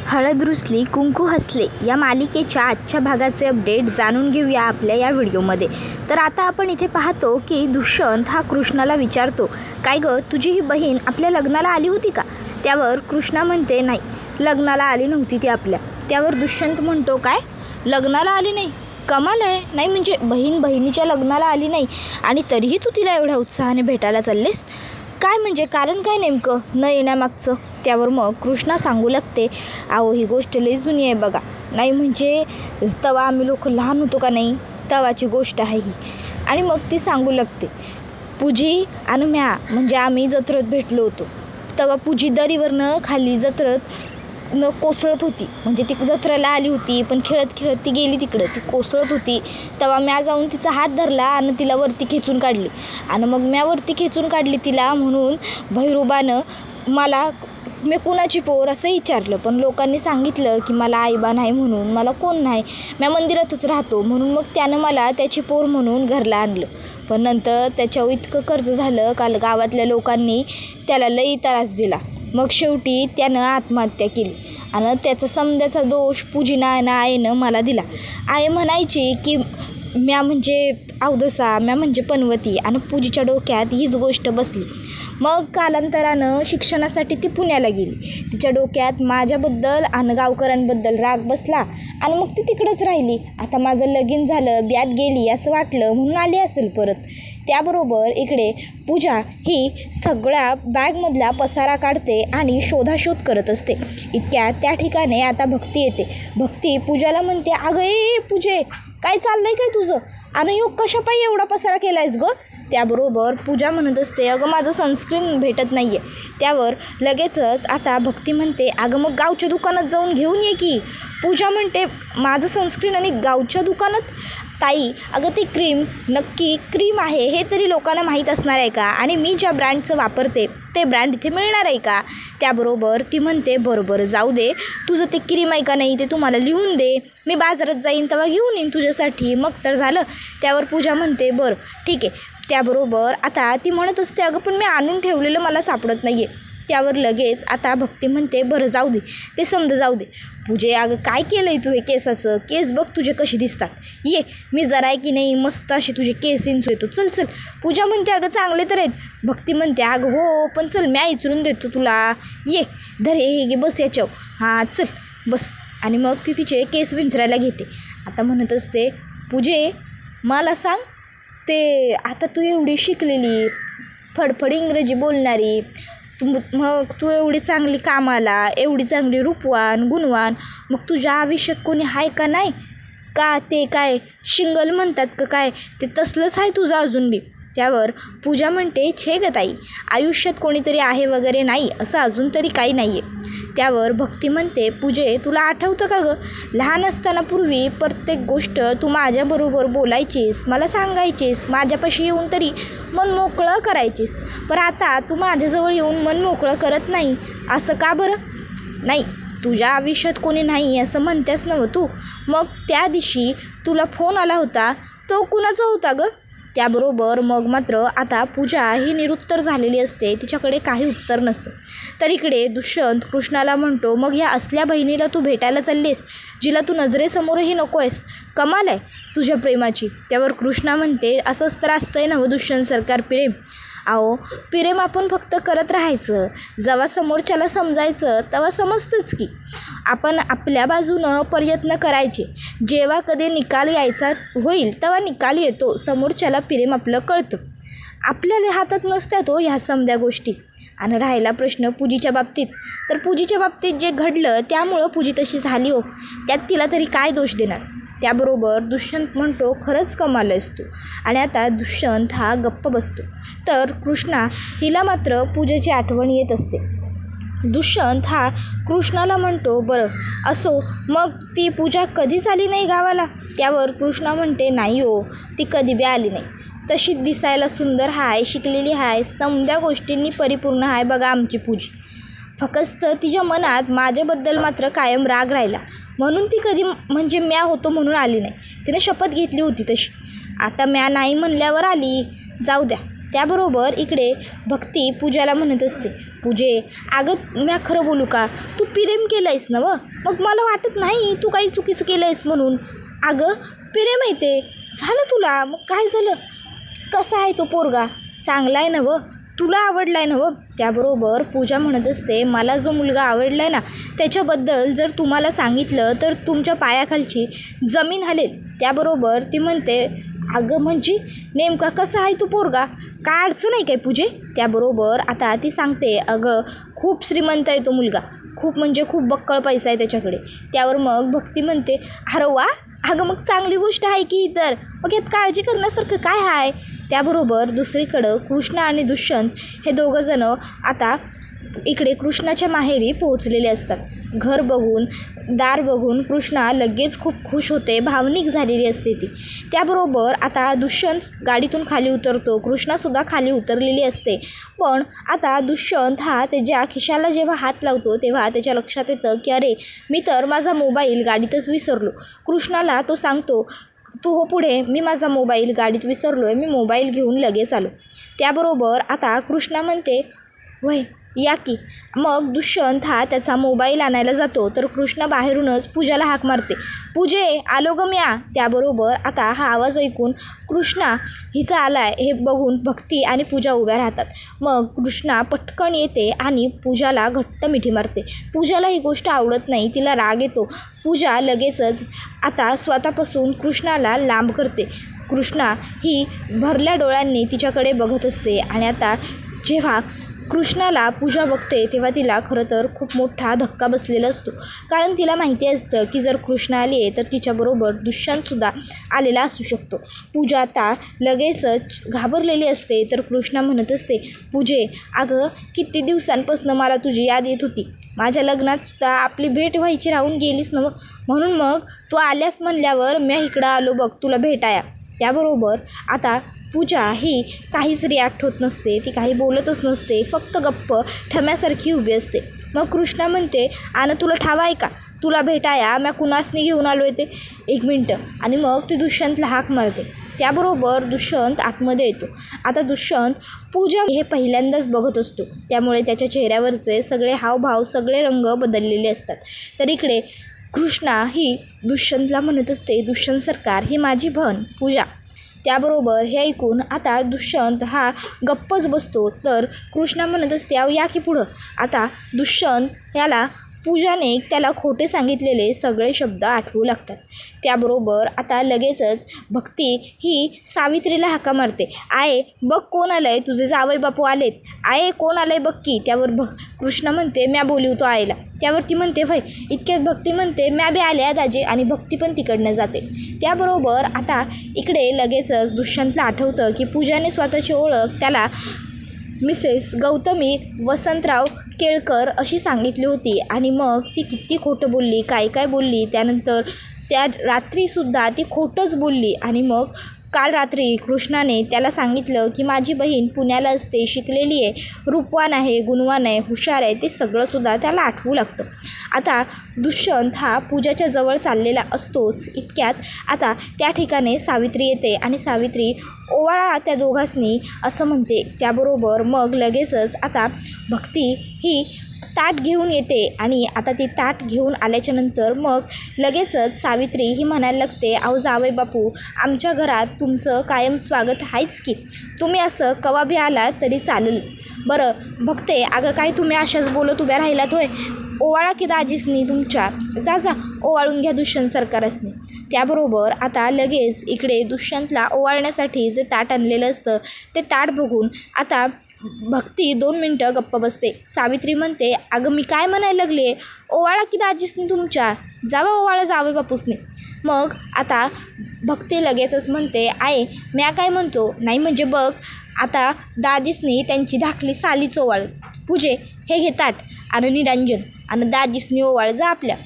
हळद रुसली कुंकू हसले या मालिकेच्या आजच्या भागाचे अपडेट जाणून घेऊया आपल्या या व्हिडिओमध्ये। तर आता आपण इथे पाहतो की दुष्यंत हा कृष्णाला विचारतो, काय गं तुझी ही बहीण आपल्या लग्नाला आली होती का? त्यावर कृष्णा म्हणते, नाही लग्नाला आली नव्हती ती आपल्या। त्यावर दुष्यंत म्हणतो, काय लग्नाला आली नाही? कमाल आहे, नाही म्हणजे बहिणीच्या लग्नाला आली नाही आणि तरीही तू तिला एवढ्या उत्साहाने भेटायला चाललीस? काय म्हणजे कारण काय नेमकं न येण्यामागचं? त्यावर मग कृष्णा सांगू लागते, अहो ही गोष्ट लई जुनी आहे बघा, नाही म्हणजे तेव्हा आम्ही लोक लहान होतो का नाही तेव्हाची गोष्ट आहे ही। आणि मग ती सांगू लागते, पूजी आणि म्या म्हणजे आम्ही जत्रेत भेटलो होतो तेव्हा पूजी दरीवरनं खाली जत्रेत कोसळत होती, म्हणजे ती जत्रेला आली होती पण खेळत खेळत ती गेली तिकडं, ती कोसळत होती तेव्हा म्या जाऊन तिचा हात धरला आणि तिला वरती खेचून काढली आणि मग म्या वरती खेचून काढली तिला, म्हणून भैरोबानं मला मी कुणाची पोर असं विचारलं, पण लोकांनी सांगितलं की मला आईबा नाही म्हणून, मला कोण नाही, मी मंदिरातच राहतो म्हणून मग त्यानं मला त्याची पोर म्हणून घरला आणलं। पण नंतर त्याच्यावर इतकं कर्ज झालं काल गावातल्या लोकांनी त्याला लई त्रास दिला, मग शेवटी त्यानं आत्महत्या केली आणि त्याचा समद्याचा दोष पूजीनं आईनं मला दिला। आई म्हणायची की म्या म्हणजे अवधसा, म्या म्हणजे पनवती आणि पूजीच्या डोक्यात हीच गोष्ट बसली। मग कालांतरानं शिक्षणासाठी ती पुण्याला गेली, तिच्या डोक्यात माझ्याबद्दल आणि गावकऱ्यांबद्दल राग बसला आणि मग ती तिकडंच राहिली। आता माझं लगीन झालं ब्यात गेली असं वाटलं म्हणून आली असेल परत। त्याबरोबर इकडे पूजा ही सगळ्या बॅगमधला पसारा काढते आणि शोधाशोध करत असते। इतक्या त्या ठिकाणी आता भक्ती येते। भक्ती पूजाला म्हणते, अगं ए पूजे काय चाललंय काय तुझं? आणि योग कशापायी एवढा पसारा केलायस गं? त्याबरोबर पूजा म्हणत असते, अगं माझं सनस्क्रीन भेटत नाही आहे। त्यावर लगेचच आता भक्ती म्हणते, अगं मग गावच्या दुकानात जाऊन घेऊन ये की। पूजा म्हणते, माझं सनस्क्रीन आणि गावच्या दुकानात? ताई अगं ती क्रीम नक्की क्रीम आहे हे तरी लोकांना माहीत असणार आहे का? आणि मी ज्या ब्रँडचं वापरते ते ब्रँड इथे मिळणार आहे का? त्याबरोबर ती म्हणते, बरोबर जाऊ दे, तुझं ते क्रीम आहे का नाही ते तुम्हाला लिहून दे, मी बाजारात जाईन तेव्हा घेऊन येईन तुझ्यासाठी, मग तर झालं। त्यावर पूजा म्हणते, बरं ठीक आहे। त्याबरोबर आता ती म्हणत असते, अगं पण मी आणून ठेवलेलं मला सापडत नाही आहे। त्यावर लगेच आता भक्ती म्हणते, बरं जाऊ दे, ते समजा जाऊ दे। पूजे अगं काय केलं आहे तू हे केसाचं? केस बघ तुझे कशी दिसतात, ये मी जरा आहे की नाही मस्त असे तुझे केस इंचू येतो, चल चल। पूजा म्हणते, अगं चांगले तर आहेत। भक्ती म्हणते, अगं हो पण चल म्या इचरून देतो तुला, ये धर हे घे बस याच्यावर, हां चल बस। आणि मग ती तिचे केस विंचरायला घेते। आता म्हणत असते, पूजे मला सांग, ते आता तू एवढी शिकलेली फडफड इंग्रजी बोलणारी, मग तू एवढी चांगली कामाला, एवढी चांगली रूपवान गुणवान, मग तुझ्या आयुष्यात कोणी आहे का नाही का? ते काय शिंगल म्हणतात का काय, ते तसलंच आहे तुझं अजून बी? त्यावर पूजा म्हणते, छे ग ताई, आयुष्यात कोणीतरी आहे वगैरे नाही असं अजून तरी काही नाही आहे। त्यावर भक्ती म्हणते, पूजे तुला आठवतं का गं लहान असताना पूर्वी प्रत्येक गोष्ट तू माझ्याबरोबर बोलायचीस, मला सांगायचीस, माझ्यापाशी येऊन तरी मन मोकळं करायचीस, पण आता तू माझ्याजवळ येऊन मन मोकळं करत नाही, असं का बरं? नाही तुझ्या आयुष्यात कोणी नाही असं म्हणतेस नव्ह तू, मग त्या दिवशी तुला फोन आला होता तो कुणाचा होता गं? त्याबरोबर मग मात्र आता पूजा ही निरुत्तर झालेली असते, तिच्याकडे काही उत्तर नसतं। तर इकडे दुष्यंत कृष्णाला म्हणतो, मग ह्या असल्या बहिणीला तू भेटायला चाललीस जिला तू नजरेसमोरही नको आहेस, कमाल आहे तुझ्या प्रेमाची। त्यावर कृष्णा म्हणते, असंच तर असतंय ना दुष्यंत सरकार प्रेम? अहो प्रेम आपण फक्त करत राहायचं, जेव्हा समोरच्याला समजायचं तेव्हा समजतंच की। आपण आपल्या बाजूनं प्रयत्न करायचे, जेव्हा कधी निकाल यायचा होईल तेव्हा निकाल येतो, समोरच्याला प्रेम आपलं कळतं, आपल्याला हातात नसतात हो ह्या समद्या गोष्टी। आणि राहिला प्रश्न पूजीच्या बाबतीत, तर पूजीच्या बाबतीत जे घडलं त्यामुळं पूजी तशी झाली हो, त्यात तिला तरी काय दोष देणार? त्याबरोबर दुष्यंत म्हणतो, खरंच कमाल आहेस तू। आणि आता दुष्यंत हा गप्प बसतो। तर कृष्णा हिला मात्र पूजेची आठवण येत असते। दुष्यंत हा कृष्णाला म्हणतो, बरं असो, मग ती पूजा कधीच आली नाही गावाला? त्यावर कृष्णा म्हणते, नाही हो ती कधी बी आली नाही, तशीच दिसायला सुंदर हाय, शिकलेली हाय, समद्या गोष्टींनी परिपूर्ण आहे बघा आमची पूजी, फक्त तिच्या मनात माझ्याबद्दल मात्र कायम राग राहिला, म्हणून ती कधी म्हणजे म्या होतो म्हणून आली नाही, तिने शपथ घेतली होती तशी, आता म्या नाही म्हणल्यावर आली, जाऊ द्या त्याबरोबर इकडे भक्ती पूजाला म्हणत असते, पूजे अगं मी खरं बोलू का, तू प्रेम केलं आहेस ना मग मला वाटत नाही तू काही चुकीचं केलं आहेस म्हणून. अगं प्रेम आहे ते, झालं तुला, मग काय झालं, कसा आहे तो पोरगा, चांगला आहे ना तुला आवडला आहे ना त्याबरोबर पूजा म्हणत असते, मला जो मुलगा आवडला आहे ना त्याच्याबद्दल जर तुम्हाला सांगितलं तर तुमच्या पायाखालची जमीन हलेल. त्याबरोबर ती म्हणते, अगं म्हणजे नेमका कसा आहे तो पोरगा, काय अडचण आहे काय पूजे. त्याबरोबर आता ती सांगते, अगं खूप श्रीमंत आहे तो मुलगा, खूप म्हणजे खूप बक्कळ पैसा आहे त्याच्याकडे. त्यावर मग भक्ती म्हणते, अरे वा, अगं मग चांगली गोष्ट आहे की, तर मग यात काळजी करण्यासारखं काय आहे. त्याबरोबर दुसरीकडं कृष्ण आणि दुष्यंत हे दोघंजणं आता इकडे कृष्णाच्या माहेरी पोहोचलेले असतात. घर बघून, दार बघून कृष्णा लगेच खूप खुश होते, भावनिक झालेली असते ती. त्याबरोबर आता दुष्यंत गाडीतून खाली उतरतो, कृष्णासुद्धा खाली उतरलेली असते. पण आता दुष्यंत हा त्याच्या खिशाला जेव्हा हात लावतो तेव्हा त्याच्या लक्षात येतं की अरे मी तर माझा मोबाईल गाडीतच विसरलो. कृष्णाला तो सांगतो, तू हो पुढे, मी माझा मोबाईल गाडीत विसरलो आहे, मी मोबाईल घेऊन लगेच आलो. त्याबरोबर आता कृष्णा म्हणते, वय या की. मग दुष्यंत हा त्याचा मोबाईल आणायला जातो तर कृष्णा बाहेरूनच पूजाला हाक मारते, पूजे आलो गं म्या. त्याबरोबर आता हा आवाज ऐकून कृष्णा हिचा आलाय हे बघून भक्ती आणि पूजा उभ्या राहतात. मग कृष्णा पटकन येते आणि पूजाला घट्ट मिठी मारते. पूजाला ही गोष्ट आवडत नाही, तिला राग येतो. पूजा लगेचच आता स्वतःपासून कृष्णाला लांब करते. कृष्णा ही भरल्या डोळ्यांनी तिच्याकडे बघत असते आणि आता जेव्हा कृष्णाला पूजा बघते तेव्हा तिला खरं तर खूप मोठा धक्का बसलेला असतो. कारण तिला माहिती असतं की जर कृष्णा आली तर तिच्याबरोबर दुष्यंतसुद्धा आलेला असू शकतो. पूजा आता लगेचच घाबरलेली असते तर कृष्णा म्हणत असते, पूजे अगं किती दिवसांपासून मला तुझी याद येत होती, माझ्या लग्नातसुद्धा आपली भेट व्हायची राहून गेलीस ना, म्हणून मग तू आल्यास म्हणल्यावर मी इकडं आलो बघ तुला भेटाया. त्याबरोबर आता पूजा ही काहीच रिॲक्ट होत नसते, ती काही बोलतच नसते, फक्त गप्प ठम्यासारखी उभी असते. मग कृष्णा म्हणते, आणि तुला ठाव आहे का, तुला भेटाया मी कुणासनी घेऊन आलो आहे ते, 1 मिनटं. आणि मग ती दुष्यंतला हाक मारते. त्याबरोबर दुष्यंत आतमध्ये येतो. आता दुष्यंत पूजा हे पहिल्यांदाच बघत असतो, त्यामुळे त्याच्या चेहऱ्यावरचे सगळे हावभाव, सगळे रंग बदललेले असतात. तर इकडे कृष्णा ही दुष्यंतला म्हणत असते, दुष्यंत सरकार ही माझी बहीण पूजा. त्याबरोबर हे ऐकून आता दुष्यंत हा गप्पच बसतो. तर कृष्णा म्हणत असते, अहो या की पुढं. आता दुष्यंत याला पूजाने त्याला खोटे सांगितलेले सगळे शब्द आठवू लागतात. त्याबरोबर आता लगेचच भक्ती ही सावित्रीला हाका मारते, आये बघ कोण आलं आहे, तुझे जावई बापू आलेत, आये कोण आलं आहे बघ की. त्यावर कृष्णा म्हणते, म्या बोलवतो आईला. त्यावर ती म्हणते, वय. इतक्यात भक्ती म्हणते, म्या बी आल्या दाजी, आणि भक्ती पण तिकडनं जाते. त्याबरोबर आता इकडे लगेचच दुष्यंतला आठवतं की पूजाने स्वतःची ओळख त्याला मिसेस गौतमी वसंतराव केळकर अशी सांगितली होती, आणि मग ती किती खोटं बोलली, काय काय बोलली. त्यानंतर त्या रात्रीसुद्धा ती खोटंच बोलली. आणि मग काल रात्री कृष्णाने त्याला सांगितलं की माझी बहीण पुण्याला असते, शिकलेली आहे, रूपवान आहे, गुणवान आहे, हुशार आहे, ते सगळंसुद्धा त्याला आठवू लागतं. आता दुष्यंत हा पूजाच्या जवळ चाललेला असतोच. इतक्यात आता त्या ठिकाणी सावित्री येते आणि सावित्री ओवाळा त्या दोघांनी असं म्हणते. त्याबरोबर मग लगेचच आता भक्ती ही ताट घेऊन येते आणि आता ती ताट घेऊन आल्याच्यानंतर मग लगेचच सावित्री ही म्हणायला लागते, अहो जावई बापू आमच्या घरात तुमचं कायम स्वागत आहेच की, तुम्ही असं कवा बी आलात तरी चालेलच. बरं बघते, अगं काय तुम्ही अशाच बोलत उभ्या राहिलात होय, ओवाळा की दाजीसनी तुमच्या, जा ओवाळून घ्या दुष्यंत सरकारसनी. त्याबरोबर आता लगेच इकडे दुष्यंतला ओवाळण्यासाठी जे ताट आणलेलं असतं ते ताट बघून आता भक्ती 2 मिनटं गप्प बसते. सावित्री म्हणते, अगं मी काय म्हणायला लागले, ओवाळा की दाजीसनी तुमच्या, जावा ओवाळा जावई बापूसनी. मग आता भक्ती लगेचच म्हणते, आये म्या काय म्हणतो, नाही म्हणजे बघ आता दाजीसनी त्यांची धाकली सालीच ओवाळ, पूजे हे घे ताट आणि निरंजन, आणि दाजीसनी ओवाळ जा आपल्या.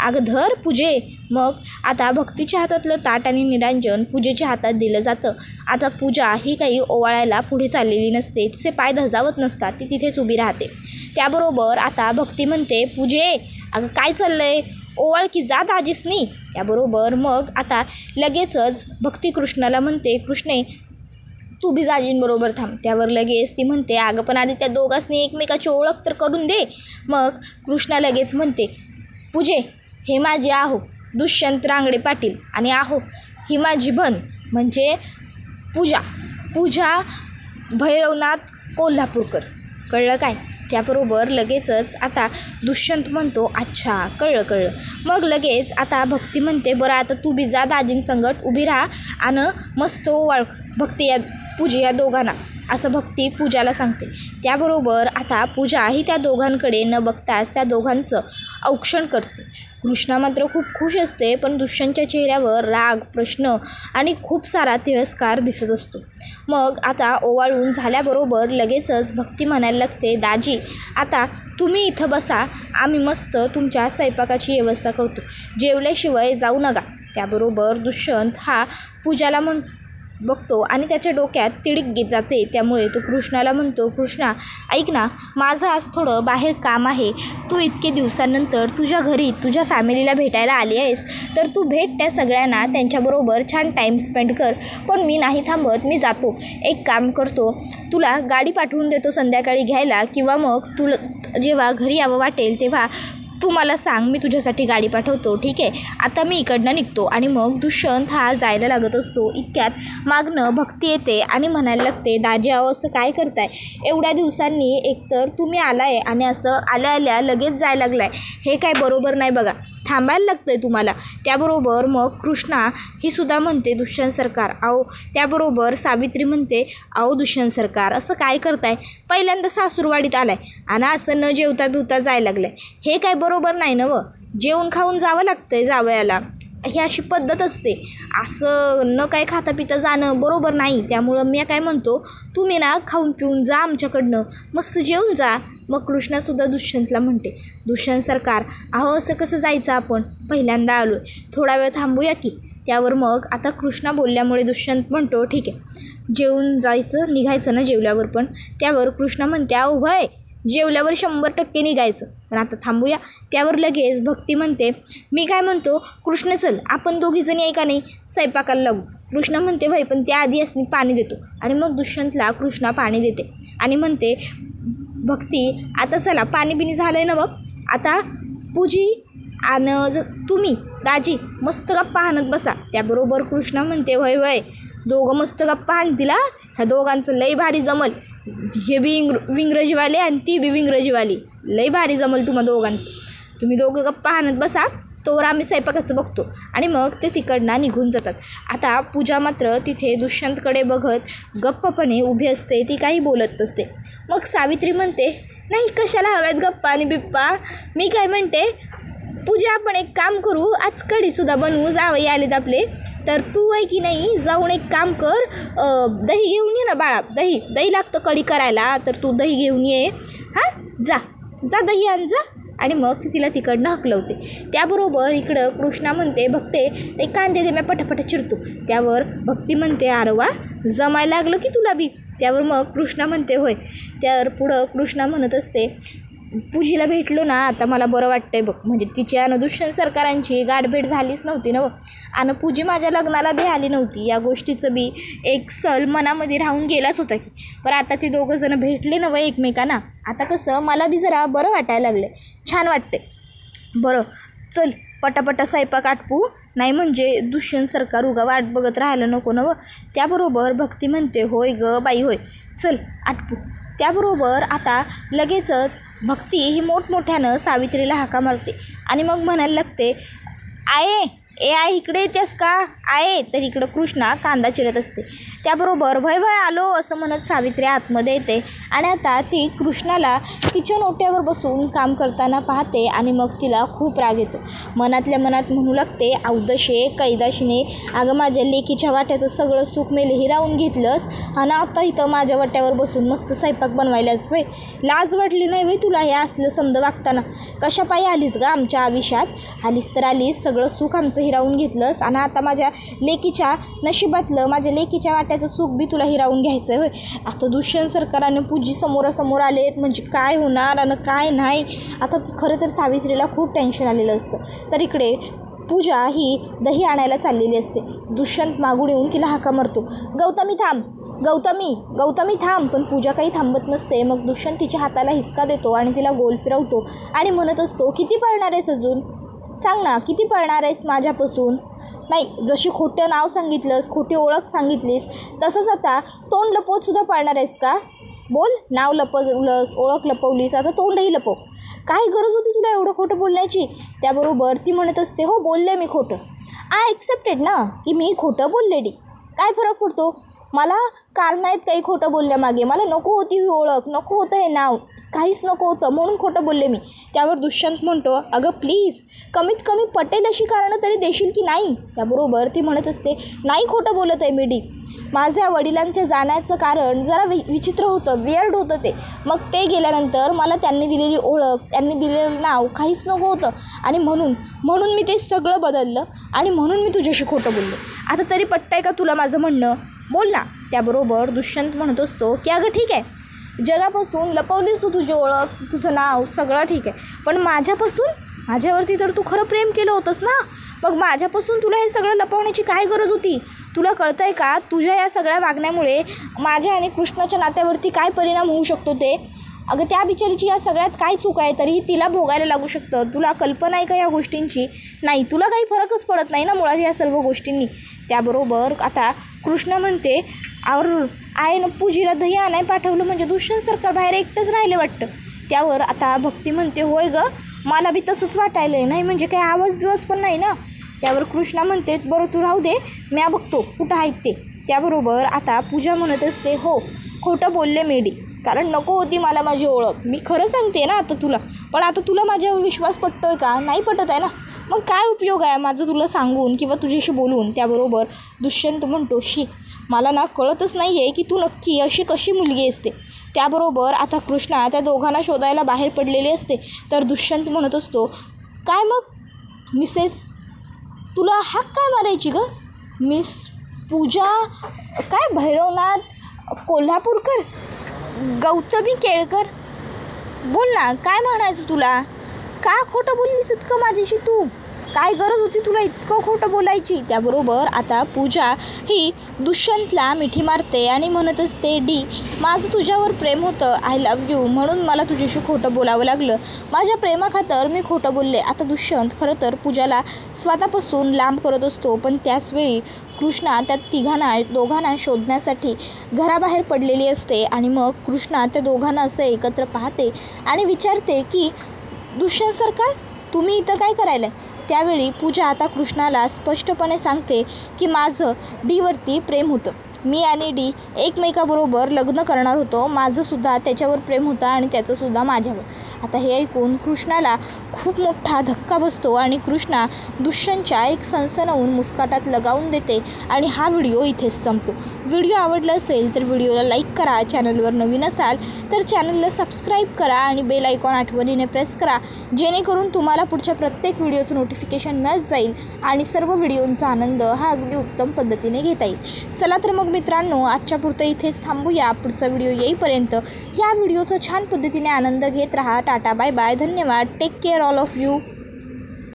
अगं धर पूजे. मग आता भक्तीच्या हातातलं ताट आणि निरंजन पूजेच्या हातात दिलं जातं. आता पूजा ही काही ओवाळायला पुढे चाललेली नसते, तिचे पाय धजावत नसतात, ती तिथेच उभी राहते. त्याबरोबर आता भक्ती म्हणते, पूजे अगं काय चाललं आहे, ओवाळ की जा दाजीसनी. त्याबरोबर मग आता लगेचच भक्ती कृष्णाला म्हणते, कृष्णे तू बी दाजींबरोबर थांब. त्यावर लगेच ती म्हणते अगं पण आधी त्या दोघांनी एकमेकाची ओळख तर करून दे. मग कृष्णा लगेच म्हणते पूजे हे माझे आहो दुष्यंत रांगडे पाटील आणि आहो ही माझी बहीण म्हणजे पूजा भैरवनाथ कोल्हापूरकर. कळलं काय? त्याबरोबर लगेचच आता दुष्यंत म्हणतो अच्छा कळलं. मग लगेच आता भक्ती म्हणते बरं आता तू बी जा दाजींसंगट उभी राहा आणि मस्त ओवाळ भक्ती या पूजा या दोघांना असं भक्ती पूजाला सांगते. त्याबरोबर आता पूजा ही त्या दोघांकडे न बघताच त्या दोघांचं औक्षण करते. कृष्णा मात्र खूप खुश असते पण दुष्यंतच्या चेहऱ्यावर राग, प्रश्न आणि खूप सारा तिरस्कार दिसत असतो. मग आता ओवाळून झाल्याबरोबर लगेचच भक्ती म्हणायला लागते दाजी आता तुम्ही इथं बसा, आम्ही मस्त तुमच्या स्वयंपाकाची व्यवस्था करतो, जेवल्याशिवाय जाऊ नका. त्याबरोबर दुष्यंत हा पूजाला बघतो आणि त्याच्या डोक्यात तिडीक जाते. त्यामुळे तो कृष्णाला म्हणतो कृष्णा ऐक ना माझं आज थोडं बाहेर काम आहे, तू इतके दिवसांनंतर तुझ्या घरी तुझ्या फॅमिलीला भेटायला आली आहेस तर तू भेट त्या सगळ्यांना, त्यांच्याबरोबर छान टाईम स्पेंड कर. पण मी नाही थांबत, मी जातो. एक काम करतो तुला गाडी पाठवून देतो संध्याकाळी घ्यायला किंवा मग तुला जेव्हा घरी यावं वाटेल तेव्हा तू मला सांग, मी तुझ्यासाठी गाडी पाठवतो. ठीक आहे आता मी इकडनं निघतो. आणि मग दुष्यंत हा जायला लागत असतो. इतक्यात मागणं भक्ती येते आणि म्हणायला लागते दाजी अहो असं काय करताय, एवढ्या दिवसांनी एकतर तुम्ही आलाय आणि असं आल्या लगेच जायला लागलाय, हे काय बरोबर नाही बघा, थांबायला लागतं आहे तुम्हाला. त्याबरोबर मग कृष्णा ही सुद्धा म्हणते दुष्यंत सरकार अहो. त्याबरोबर सावित्री म्हणते अहो दुष्यंत सरकार असं काय करताय, पहिल्यांदा सासूरवाडीत आलाय आणि असं न जेवता बिवता जायला लागलाय, हे काय बरोबर नाही ना व, जेवून खाऊन जावं लागतं आहे जावयाला, ही अशी पद्धत असते, असं न काय खाता पिता जाणं बरोबर नाही. त्यामुळं मी काय म्हणतो तुम्ही ना खाऊन पिऊन जा आमच्याकडनं, मस्त जेवून जा. मग कृष्णासुद्धा दुष्यंतला म्हणते दुष्यंत सरकार अहो असं कसं जायचं, आपण पहिल्यांदा आलो आहे, थोडा वेळ थांबूया की. त्यावर मग आता कृष्णा बोलल्यामुळे दुष्यंत म्हणतो ठीक आहे जेवून जायचं निघायचं ना जेवल्यावर पण. त्यावर कृष्णा म्हणते अहो होय जेवल्यावर 100% निघायचं पण आता थांबूया. त्यावर लगेच भक्ती म्हणते मी काय म्हणतो कृष्ण चल आपण दोघीजणी आहे का नाही स्वयंपाकाला लागू. कृष्णा म्हणते भाई पण त्याआधी असं पाणी देतो. आणि मग दुष्यंतला कृष्णा पाणी देते आणि म्हणते भक्ती आता चला पाणी बिणी झालं आहे ना बघ, आता पूजी आणि तुम्ही दाजी मस्त गप्पा हाणत बसा. त्याबरोबर कृष्णा म्हणते वय दोघं मस्त गप्पा हाणतील, ह्या दोघांचं लई भारी जमल, हे बी इंग्रजीवाले आणि ती बी इंग्रजीवाली, लई भारी जमल तुम्हा दोघांचं, तुम्ही दोघं गप्पा हाणत बसा तोवर आम्ही स्वयंपाकाचं बघतो. आणि मग ते तिकडनं निघून जातात. आता पूजा मात्र तिथे दुष्यंतकडे बघत गप्पपणे उभी असते, ती काही बोलत नसते. मग सावित्री म्हणते नाही कशाला हव्यात गप्पा आणि बिप्पा, मी काय म्हणते पूजा आपण एक काम करू, आज कढीसुद्धा बनवू, जावई आलेत आपले तर तू आहे की नाही जाऊन एक काम कर दही घेऊन ये ना बाळा, दही लागतं कढी करायला तर तू दही घेऊन ये, हां जा दही आण जा. आणि मग ती तिला तिकडनं हकलवते. त्याबरोबर इकडं कृष्णा म्हणते भक्ते एक कांदे दे मी पटापट चिरतो. त्यावर भक्ती म्हणते अरे वा जमायला लागलं की तुला बी. त्यावर मग कृष्णा म्हणते होय. त्यावर पुढं कृष्णा म्हणत असते पूजीला भेटलो ना आता मला बरं वाटतंय बघ, म्हणजे तिची आणि दुष्यंत सरकारांची गाठभेट झालीच नव्हती ना आणि पूजी माझ्या लग्नाला बी आली नव्हती, या गोष्टीचं बी एक सल मनामध्ये राहून गेलाच होता की. पण आता ते दोघं जण भेटले ना एकमेकांना, आता कसं मला बी जरा बरं वाटायला लागलं, छान वाटते. बरं चल पटापटा स्वयंपाक आटपू, नाही म्हणजे दुष्यंत सरकार उगा वाट बघत राहायला नको ना. त्याबरोबर भक्ती म्हणते होय ग बाई होय चल आटपू. त्याबरोबर आता लगेचच भक्ती ही मोठमोठ्यानं सावित्रीला हाका मारते आणि मग म्हणायला लागते आई इकडे येतेस का आहे. तर इकडं कृष्णा कांदा चिरत असते. त्याबरोबर भय आलो असं म्हणत सावित्री आतमध्ये येते आणि आता ती कृष्णाला किचन ओट्यावर बसून काम करताना पाहते आणि मग तिला खूप राग येतो. मनातल्या मनात म्हणू लागते अवदशे कैदाशीने अगं माझ्या लेकीच्या वाट्याचं सगळं सुख मेले हिरावून घेतलंस आणि आता इथं माझ्या वाट्यावर बसून मस्त स्वयंपाक बनवायलाच वय लाज वाटली नाही वय तुला हे असलं समज वागताना. कशा पायी आलीस ग आमच्या आयुष्यात, आलीस तर आलीस सगळं सुख आमचं हिरावून घेतलंस आणि आता माझ्या लेकीच्या नशिबातलं माझ्या लेकीच्या वाट्याचं सुख बी तुला हिरावून घ्यायचं आहे होय. आता दुष्यंत सरकाराने पूजी समोरासमोर आलेत म्हणजे काय होणार आणि काय नाही. आता खरं तर सावित्रीला खूप टेन्शन आलेलं असतं. तर इकडे पूजा ही दही आणायला चाललेली असते. दुष्यंत मागून येऊन तिला हाका मारतो, गौतमी थांब, गौतमी थांब. पण पूजा काही थांबत नसते. मग दुष्यंत तिच्या हाताला हिसका देतो आणि तिला गोल फिरवतो आणि म्हणत असतो, किती पळणार आहेस अजून, सांग ना किती पळणार आहेस माझ्यापासून. नाही, जशी खोटं नाव सांगितलंस, खोटी ओळख सांगितलीस, तसंच आता तोंड लपवतसुद्धा पळणार आहेस का. बोल, नाव लपवलंस, ओळख लपवलीस, आता तोंडही लपव. काय गरज होती तुला एवढं खोटं बोलण्याची. त्याबरोबर ती म्हणत असते, हो बोलले मी खोटं, आय ॲक्सेप्टेड ना की मी खोटं बोललेली. काय फरक पडतो, मला कारण आहेत काही खोटं बोलण्यामागे. मला नको होती ही ओळख, नको होतं हे नाव, काहीच नको होतं, म्हणून खोटं बोलले मी. त्यावर दुष्यंत म्हणतो, अगं प्लीज, कमीत कमी पटेल अशी कारणं तरी देशील की नाही. त्याबरोबर ती म्हणत असते, नाही खोटं बोलत आहे मी डी. माझ्या वडिलांच्या जाण्याचं कारण जरा विचित्र होतं, वियर्ड होतं ते. मग ते गेल्यानंतर मला त्यांनी दिलेली ओळख, त्यांनी दिलेलं नाव काहीच नको होतं आणि म्हणून मी ते सगळं बदललं आणि म्हणून मी तुझ्याशी खोटं बोलले. आता तरी पटतंय का तुला माझं म्हणणं, बोल ना. त्याबरोबर दुष्यंत म्हणत असतो की अगं ठीक आहे, जगापासून लपवलीस तू तुझी ओळख, तुझं नाव, सगळं ठीक आहे, पण माझ्यावरती तर तू खरं प्रेम केलं होतंस ना. मग माझ्यापासून तुला हे सगळं लपवण्याची काय गरज होती. तुला कळतं आहे का तुझ्या या सगळ्या वागण्यामुळे माझ्या आणि कृष्णाच्या नात्यावरती काय परिणाम होऊ शकतो ते. अगं त्या बिचारीची या सगळ्यात काय चूक आहे, तरीही तिला भोगायला लागू शकतं. तुला कल्पना आहे का या गोष्टींची. नाही, तुला काही फरकच पडत नाही ना मुळात या सर्व गोष्टींनी. त्याबरोबर आता कृष्णा म्हणते, आईनं पूजीला दही आणाय पाठवलं म्हणजे दुष्यंत सरकार बाहेर एकटंच राहिले वाटतं. त्यावर आता भक्ती म्हणते, होय गं, मला बी तसंच वाटायलं आहे, नाही म्हणजे काही आवाज पण नाही ना. त्यावर कृष्णा म्हणते, बरं तू राहू दे, मी बघतो कुठं आहेत ते. त्याबरोबर आता पूजा म्हणत असते, हो खोटं बोलले मेडी, कारण नको होती मला माझी ओळख. मी खरं सांगते ना आता तुला, पण आता तुला माझ्यावर विश्वास पटतोय का, नाही पटत आहे ना. मग काय उपयोग आहे माझं तुला सांगून किंवा तुझ्याशी बोलून. त्याबरोबर दुष्यंत म्हणतो, मला ना कळतच नाही आहे की तू नक्की अशी कशी मुलगी असते. त्याबरोबर आता कृष्णा त्या दोघांना शोधायला बाहेर पडलेली असते. तर दुष्यंत म्हणत असतो, काय मग मिसेस, तुला हाक काय मारायची गं, मिस पूजा काय भैरवनाथ कोल्हापूरकर, गौतमी केळकर, बोल ना काय म्हणायचं तुला. का खोटं बोललीस इतकं माझ्याशी तू, काय गरज होती तुला इतकं खोटं बोलायची. त्याबरोबर आता पूजा ही दुष्यंतला मिठी मारते आणि म्हणत असते, डी, माझं तुझ्यावर प्रेम होतं, आय लव्ह यू, म्हणून मला तुझ्याशी खोटं बोलावं लागलं, माझ्या प्रेमाखातर मी खोटं बोलले. आता दुष्यंत खरं तर पूजाला स्वतःपासून लांब करत असतो, पण त्याचवेळी कृष्णा त्या दोघांना शोधण्यासाठी घराबाहेर पडलेली असते. आणि मग कृष्णा त्या दोघांना असं एकत्र पाहते आणि विचारते की दुष्यंत सरकार, तुम्ही इथं काय करायला. त्यावेळी पूजा आता कृष्णाला स्पष्टपणे सांगते की माझं डीवरती प्रेम होतं, मी आणि डी एकमेकाबरोबर लग्न करणार होतो, माझंसुद्धा त्याच्यावर प्रेम होतं आणि त्याचंसुद्धा माझ्यावर. आता हे ऐकून कृष्णाला खूप मोठा धक्का बसतो आणि कृष्णा दुष्यंतच्या एक सणसणवून मुस्काटात लगावून देते. आणि हा व्हिडिओ इथेच संपतो. व्हिडिओ आवडला असेल तर व्हिडिओला लाईक करा, चॅनलवर नवीन असाल तर चॅनलला सबस्क्राईब करा आणि बेल आयकॉन आठवणीने प्रेस करा, जेणेकरून तुम्हाला पुढच्या प्रत्येक व्हिडिओचं नोटिफिकेशन मिळत जाईल आणि सर्व व्हिडिओंचा आनंद हा अगदी उत्तम पद्धतीने घेता येईल. चला तर मग मित्रांनो, आजच्या पुरतं इथेच थांबूया. पुढचा व्हिडिओ येईपर्यंत या व्हिडिओचा छान पद्धतीने आनंद घेत राहा. टाटा, बाय बाय, धन्यवाद, take care all of you.